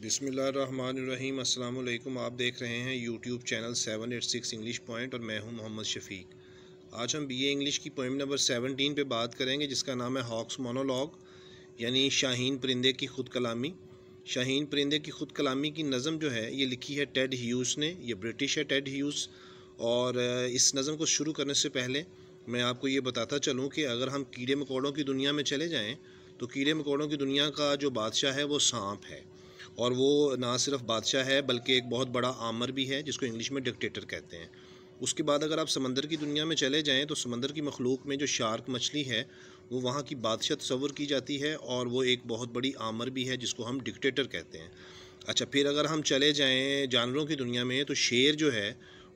बिस्मिल्लाहिर्रहमानिर्रहीम। अस्सलाम वालेकुम। आप देख रहे हैं यूट्यूब चैनल 786 इंग्लिश पॉइंट और मैं हूं मोहम्मद शफीक। आज हम बीए इंग्लिश की पोइम नंबर 17 पे बात करेंगे, जिसका नाम है हॉक्स मोनोलॉग, यानी शाहीन परिंदे की ख़ुद कलामी। शाहीन परिंदे की ख़ुद कलामी की नज़म जो है ये लिखी है टेड ह्यूज़ ने। ये ब्रिटिश है टेड ह्यूज़। और इस नज़म को शुरू करने से पहले मैं आपको ये बताता चलूँ कि अगर हम कीड़े मकोड़ों की दुनिया में चले जाएँ तो कीड़े मकोड़ों की दुनिया का जो बादशाह है वो सांप है। और वो ना सिर्फ बादशाह है बल्कि एक बहुत बड़ा आमर भी है, जिसको इंग्लिश में डिक्टेटर कहते हैं। उसके बाद अगर आप समंदर की दुनिया में चले जाएं तो समंदर की मखलूक में जो शार्क मछली है वो वहाँ की बादशाह तस्वर की जाती है, और वो एक बहुत बड़ी आमर भी है जिसको हम डिक्टेटर कहते हैं। अच्छा, फिर अगर हम चले जाएँ जानवरों की दुनिया में तो शेर जो है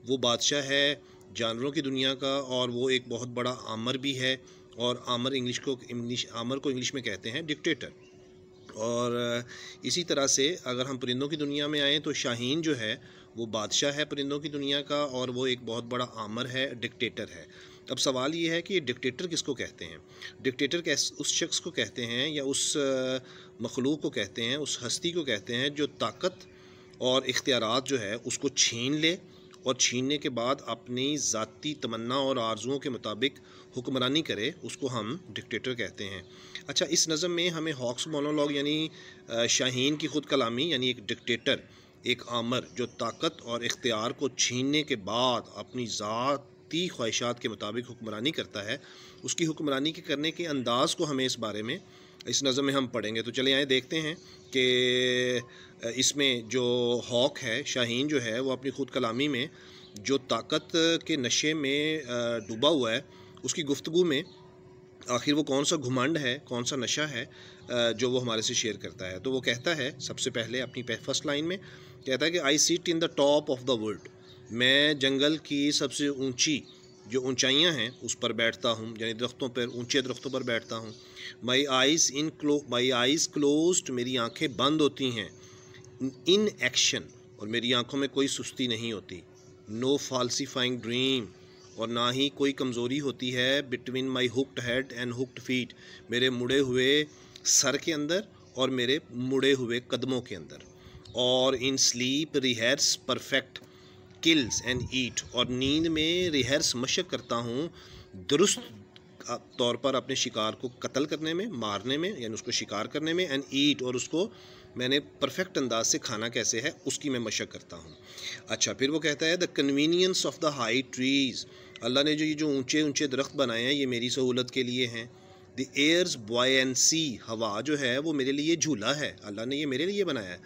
वो बादशाह है जानवरों की दुनिया का, और वो एक बहुत बड़ा आमर भी है। और आमर आमर को इंग्लिश में कहते हैं डिक्टेटर। और इसी तरह से अगर हम परिंदों की दुनिया में आएँ तो शाहीन जो है वो बादशाह है परिंदों की दुनिया का, और वो एक बहुत बड़ा आमर है, डिक्टेटर है। अब सवाल ये है कि ये डिक्टेटर किसको कहते हैं? डिक्टेटर उस शख्स को कहते हैं या उस मखलूक को कहते हैं, उस हस्ती को कहते हैं जो ताकत और इख्तियारात जो है उसको छीन ले, और छीनने के बाद अपनी ज़ाती तमन्ना और आरजुओं के मुताबिक हुक्मरानी करे, उसको हम डिक्टेटर कहते हैं। अच्छा, इस नज़म में हमें हॉक्स मोनोलॉग यानी शाहीन की ख़ुद कलामी, यानी एक डिक्टेटर, एक आमर जो ताकत और इख्तियार को छीनने के बाद अपनी ज़ाती ख्वाहिशात के मुताबिक हुक्मरानी करता है, उसकी हुक्मरानी के करने के अंदाज़ को हमें इस बारे में इस नज़म में हम पढ़ेंगे। तो चले आए देखते हैं कि इसमें जो हॉक है, शाहीन जो है, वो अपनी ख़ुद कलामी में जो ताकत के नशे में डूबा हुआ है, उसकी गुफ्तगू में आखिर वो कौन सा घुमंड है, कौन सा नशा है जो वो हमारे से शेयर करता है। तो वो कहता है सबसे पहले अपनी फर्स्ट लाइन में कहता है कि I sit in the top of the world, मैं जंगल की सबसे ऊंची जो ऊंचाइयां हैं उस पर बैठता हूँ, यानी दरख्तों पर, ऊंचे दरख्तों पर बैठता हूँ। माई आइज़ क्लोज्ड, मेरी आँखें बंद होती हैं। इन एक्शन, और मेरी आँखों में कोई सुस्ती नहीं होती। नो फॉल्सीफाइंग ड्रीम, और ना ही कोई कमज़ोरी होती है। Between my hooked head and hooked feet, मेरे मुड़े हुए सर के अंदर और मेरे मुड़े हुए कदमों के अंदर। और in sleep rehearse perfect kills and eat, और नींद में रिहर्स मशक करता हूँ दुरुस्त तौर पर अपने शिकार को कत्ल करने में, मारने में, यानी उसको शिकार करने में। एंड ईट, और उसको मैंने परफेक्ट अंदाज से खाना कैसे है उसकी मैं मशक करता हूँ। अच्छा, फिर वो कहता है the convenience of the high trees, अल्लाह ने जो ऊंचे ऊंचे दरख्त बनाए हैं ये मेरी सहूलत के लिए हैं। द एयर्स बॉयंसी, हवा जो है वो मेरे लिए झूला है, अल्लाह ने ये मेरे लिए बनाया है।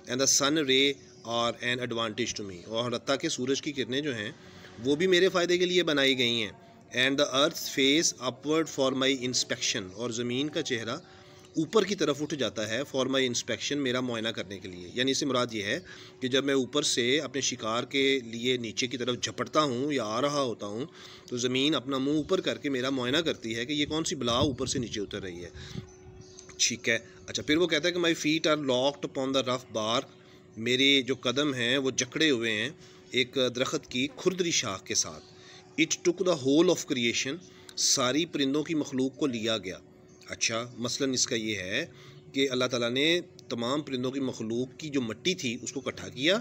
And the sun ray are an advantage to me, और हत्ता के सूरज की किरणें जो हैं वो भी मेरे फ़ायदे के लिए बनाई गई हैं। And the earth face upward for my inspection, और ज़मीन का चेहरा ऊपर की तरफ उठ जाता है फॉर माई इंस्पेक्शन, मेरा मुआयना करने के लिए। यानी इससे मुराद ये है कि जब मैं ऊपर से अपने शिकार के लिए नीचे की तरफ झपटता हूँ या आ रहा होता हूँ तो ज़मीन अपना मुंह ऊपर करके मेरा मुआयना करती है कि ये कौन सी बला ऊपर से नीचे उतर रही है। ठीक है। अच्छा, फिर वो कहता है कि my feet are locked upon the rough bark, मेरे जो कदम हैं वो जकड़े हुए हैं एक दरख्त की खुरदरी शाख के साथ। It took the whole of creation, सारी परिंदों की मखलूक को लिया गया। अच्छा, मसलन इसका ये है कि अल्लाह ताला ने तमाम परिंदों की मखलूक की जो मिट्टी थी उसको इकट्ठा किया,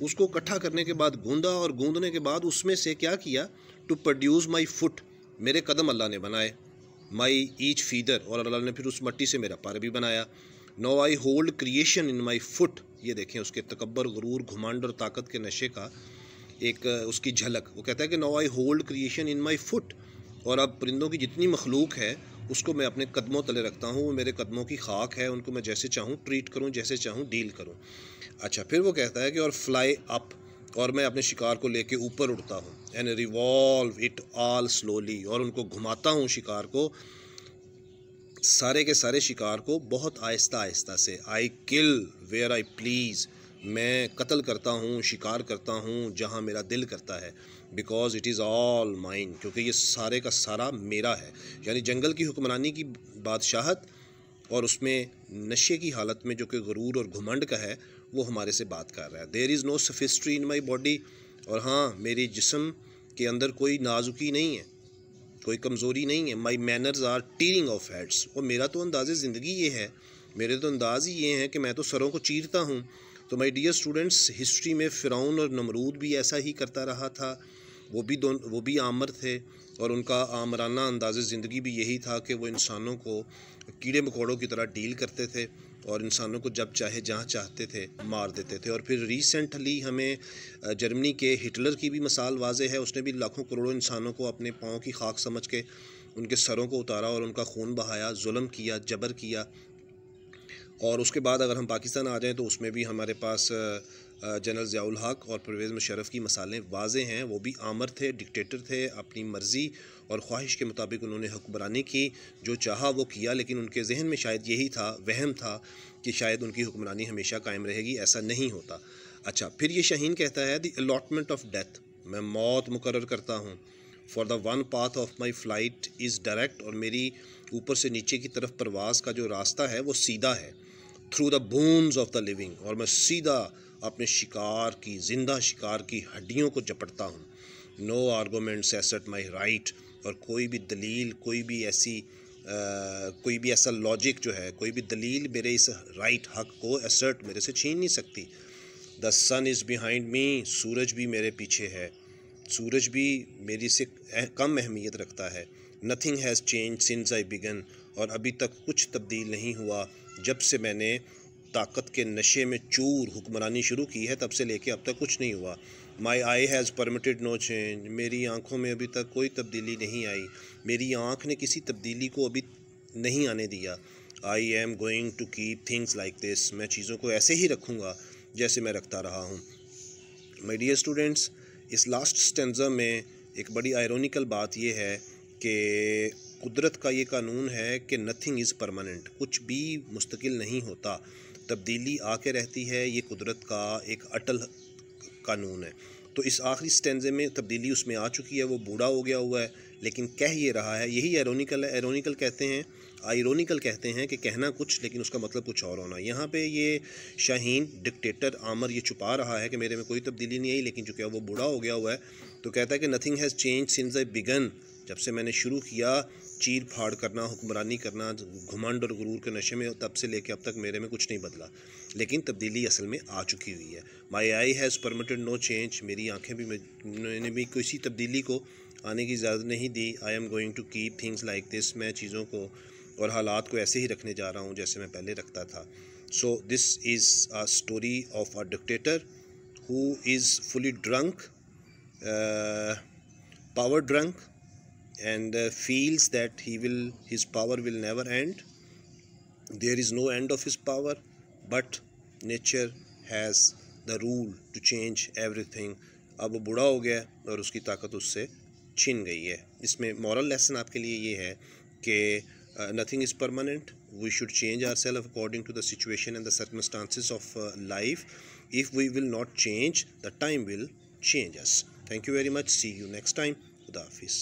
उसको इकट्ठा करने के बाद गूंदा, और गूंदने के बाद उसमें से क्या किया, टू प्रोड्यूस माई फुट, मेरे कदम अल्लाह ने बनाए। माई ईच फीदर, और अल्लाह ने फिर उस मिट्टी से मेरा पर भी बनाया। No I hold creation in my foot, ये देखें उसके तकब्बर, गुरूर, घुमंड और ताकत के नशे का एक उसकी झलक। वो कहता है कि no I hold creation in my foot, और अब परिंदों की जितनी मखलूक है उसको मैं अपने कदमों तले रखता हूँ, वो मेरे कदमों की खाक है, उनको मैं जैसे चाहूँ ट्रीट करूँ, जैसे चाहूँ डील करूँ। अच्छा, फिर वो कहता है कि और फ्लाई अप, और मैं अपने शिकार को लेके ऊपर उड़ता हूँ। And revolve it all slowly, और उनको घुमाता हूँ शिकार को, सारे के सारे शिकार को बहुत आहिस्ता आहिस्ता से। आई किल वेयर आई प्लीज़, मैं कत्ल करता हूँ, शिकार करता हूँ जहाँ मेरा दिल करता है। Because it is all mine, क्योंकि ये सारे का सारा मेरा है। यानी जंगल की हुक्मरानी की बादशाहत और उसमें नशे की हालत में जो कि गुरूर और घुमंड का है वो हमारे से बात कर रहा है। There is no sophistry in my body, और हाँ, मेरी जिस्म के अंदर कोई नाजुकी नहीं है, कोई कमज़ोरी नहीं है। My manners are tearing off heads, और मेरा तो अंदाज़े ज़िंदगी ये है, मेरे तो अंदाज़ ही ये हैं कि मैं तो सरों को चीरता हूँ। तो माय डियर स्टूडेंट्स, हिस्ट्री में फ़िरौन और नमरूद भी ऐसा ही करता रहा था। वो भी आमर थे और उनका आमराना अंदाज़ ज़िंदगी भी यही था कि वो इंसानों को कीड़े मकोड़ों की तरह डील करते थे और इंसानों को जब चाहे जहाँ चाहते थे मार देते थे। और फिर रिसेंटली हमें जर्मनी के हिटलर की भी मिसाल वाज़े है। उसने भी लाखों करोड़ों इंसानों को अपने पाँव की खाक समझ के उनके सरों को उतारा और उनका खून बहाया, जुल्म किया, जबर किया। और उसके बाद अगर हम पाकिस्तान आ जाएं तो उसमें भी हमारे पास जनरल ज़ियाउल हक और परवेज़ मुशर्रफ की मिसालें वाज़े हैं। वो भी आमर थे, डिक्टेटर थे, अपनी मर्ज़ी और ख्वाहिश के मुताबिक उन्होंने हुक्मरानी की, जो चाहा वो किया। लेकिन उनके जहन में शायद यही था, वहम था कि शायद उनकी हुक्मरानी हमेशा कायम रहेगी। ऐसा नहीं होता। अच्छा, फिर ये शाहीन कहता है द अलॉटमेंट ऑफ डेथ, मैं मौत मुकर्रर करता हूँ। For the one path of my flight is direct, और मेरी ऊपर से नीचे की तरफ परवाज़ का जो रास्ता है वो सीधा है। Through the bones of the living, और मैं सीधा अपने शिकार की, जिंदा शिकार की हड्डियों को झपटता हूँ। No arguments assert my right, और कोई भी दलील, कोई भी ऐसा लॉजिक जो है, कोई भी दलील मेरे इस राइट हक को एसर्ट, मेरे से छीन नहीं सकती। The sun is behind me, सूरज भी मेरे पीछे है, सूरज भी मेरी से कम अहमियत रखता है। Nothing has change since I began, और अभी तक कुछ तब्दील नहीं हुआ जब से मैंने ताकत के नशे में चूर हुक्मरानी शुरू की है, तब से लेके अब तक कुछ नहीं हुआ। My eye has permitted no change, मेरी आँखों में अभी तक कोई तब्दीली नहीं आई, मेरी आँख ने किसी तब्दीली को अभी नहीं आने दिया। I am going to keep things like this, मैं चीज़ों को ऐसे ही रखूँगा जैसे मैं रखता रहा हूँ। माई डियर स्टूडेंट्स, इस लास्ट स्टेंजा में एक बड़ी आयरोनिकल बात यह है कि कुदरत का ये कानून है कि नथिंग इज़ परमानेंट, कुछ भी मुस्तकिल नहीं होता, तब्दीली आके रहती है। ये कुदरत का एक अटल कानून है। तो इस आखिरी स्टेंजे में तब्दीली उसमें आ चुकी है, वो बूढ़ा हो गया हुआ है, लेकिन कह ये रहा है, यही एरोनिकल है। एरोनिकल कहते हैं, आयरोनिकल कहते हैं कि कहना कुछ लेकिन उसका मतलब कुछ और होना। यहाँ पे ये शाहीन डिक्टेटर आमर ये छुपा रहा है कि मेरे में कोई तब्दीली नहीं आई, लेकिन चूँकि वो बूढ़ा हो गया हुआ है तो कहता है कि nothing has change since I began, जब से मैंने शुरू किया चीर फाड़ करना, हुक्मरानी करना, घुमंड और गुरूर के नशे में, तब से लेके अब तक मेरे में कुछ नहीं बदला, लेकिन तब्दीली असल में आ चुकी हुई है। My eye has permitted no change, मेरी आँखें भी, मैंने भी किसी तब्दीली को आने की इजाज़त नहीं दी। I am going to keep things like this, मैं चीज़ों को और हालात को ऐसे ही रखने जा रहा हूँ जैसे मैं पहले रखता था। So this is a story of a dictator who is fully drunk, power drunk, and feels that his power will never end. There is no end of his power, but nature has the rule to change everything. अब वो बूढ़ा हो गया और उसकी ताकत उससे छिन गई है। इसमें मॉरल लेसन आपके लिए ये है कि nothing is permanent. We should change ourselves according to the situation and the circumstances of life. If we will not change, the time will change us. Thank you very much. See you next time. Khuda Hafiz.